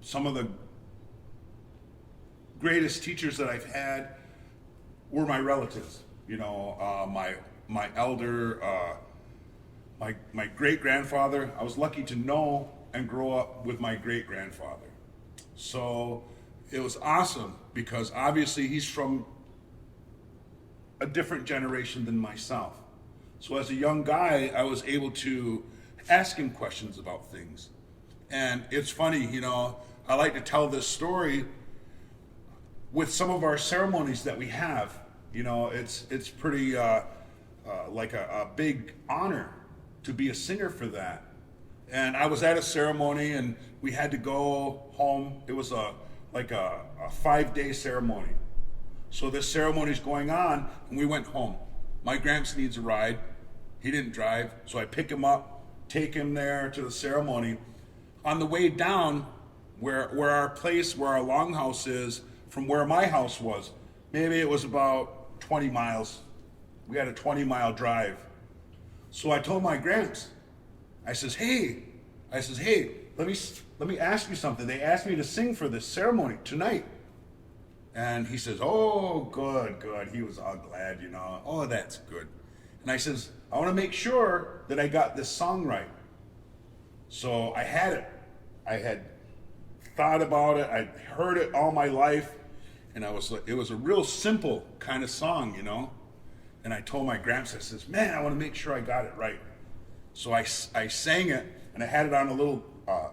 some of the greatest teachers that I've had were my relatives. My elder, my great grandfather. I was lucky to know and grow up with my great grandfather. So it was awesome because obviously he's from a different generation than myself. So as a young guy, I was able to ask him questions about things. And it's funny, I like to tell this story with some of our ceremonies that we have. It's pretty like a big honor to be a singer for that. And I was at a ceremony and we had to go home. It was a 5-day ceremony. So this ceremony's going on and we went home. My gramps needs a ride. He didn't drive, so I pick him up, take him there to the ceremony. On the way down, where our longhouse is, from where my house was, maybe it was about 20 miles. We had a 20-mile drive. So I told my gramps, I says, hey, let me ask you something. They asked me to sing for this ceremony tonight. And he says, oh, good. He was all glad, Oh, that's good. And I says, I want to make sure that I got this song right. So I had it. I had thought about it. I heard it all my life. And it was a real simple kind of song, And I told my gramps, I says, man, I want to make sure I got it right. So I sang it, and I had it on a little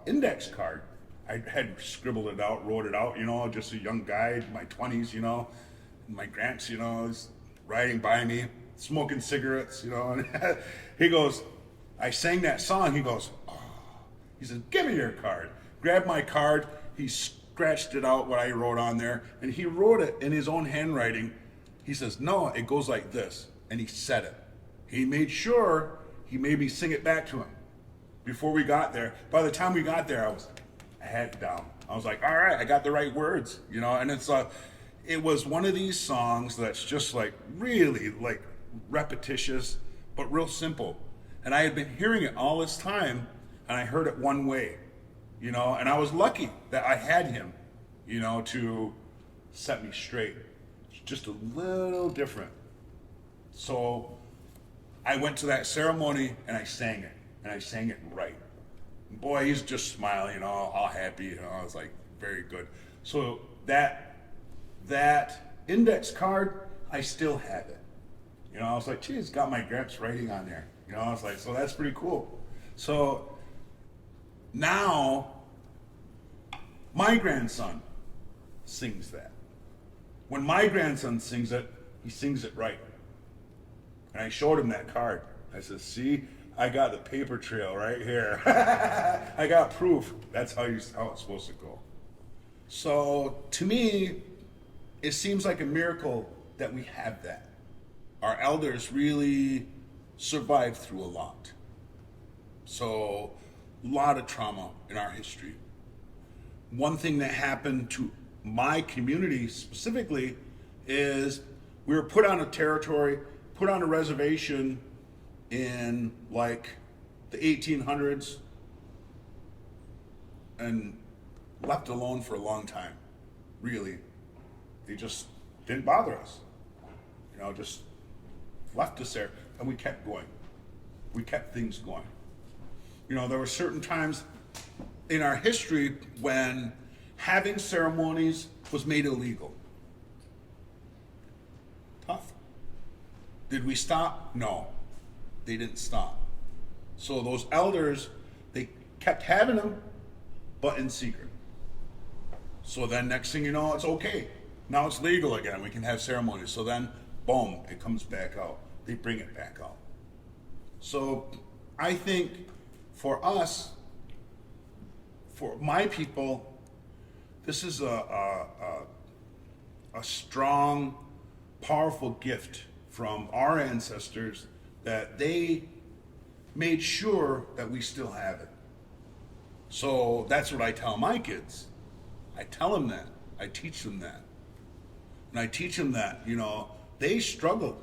index card. I had scribbled it out, wrote it out, just a young guy in my 20s, and my gramps, is riding by me, smoking cigarettes, and he goes, I sang that song, he goes, oh. He says, give me your card. Grabbed my card, he scratched it out, what I wrote on there, and he wrote it in his own handwriting. He says, no, it goes like this, and he said it. He made sure he made me sing it back to him before we got there. By the time we got there, I had it down. I was like, all right, I got the right words, and it was one of these songs that's just like really like repetitious, but real simple. And I had been hearing it all this time, and I heard it one way, and I was lucky that I had him, to set me straight. It's just a little different. So I went to that ceremony and I sang it right. Boy, he's just smiling, all happy, I was like, very good. So that index card, I still have it. I was like, geez, got my gramps writing on there. I was like, so that's pretty cool. So now my grandson sings that. When my grandson sings it, he sings it right. And I showed him that card. I said, see, I got the paper trail right here. I got proof. That's how it's supposed to go. So to me, it seems like a miracle that we have that. Our elders really survived through a lot. So a lot of trauma in our history. One thing that happened to my community specifically is we were put on a territory, put on a reservation in like the 1800s and left alone for a long time. Really. They just didn't bother us. Just left us there, and we kept going. We kept things going. There were certain times in our history when having ceremonies was made illegal. Tough. Did we stop? No. They didn't stop. So those elders, they kept having them, but in secret. So then next thing you know, it's okay. Now it's legal again. We can have ceremonies. So then, boom, it comes back out. They bring it back out. So I think for us, for my people, this is a strong, powerful gift from our ancestors that they made sure that we still have it. So that's what I tell my kids. I tell them that. I teach them that. And I teach them that, they struggled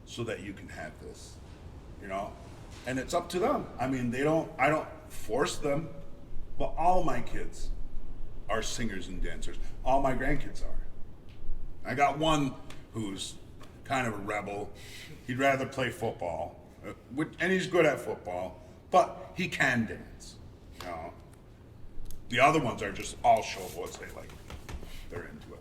so that you can have this, And it's up to them. I don't force them, but all my kids, are singers and dancers. All my grandkids are. I got one who's kind of a rebel. He'd rather play football, and he's good at football, but he can dance. You know? The other ones are just all showboats. They're into it.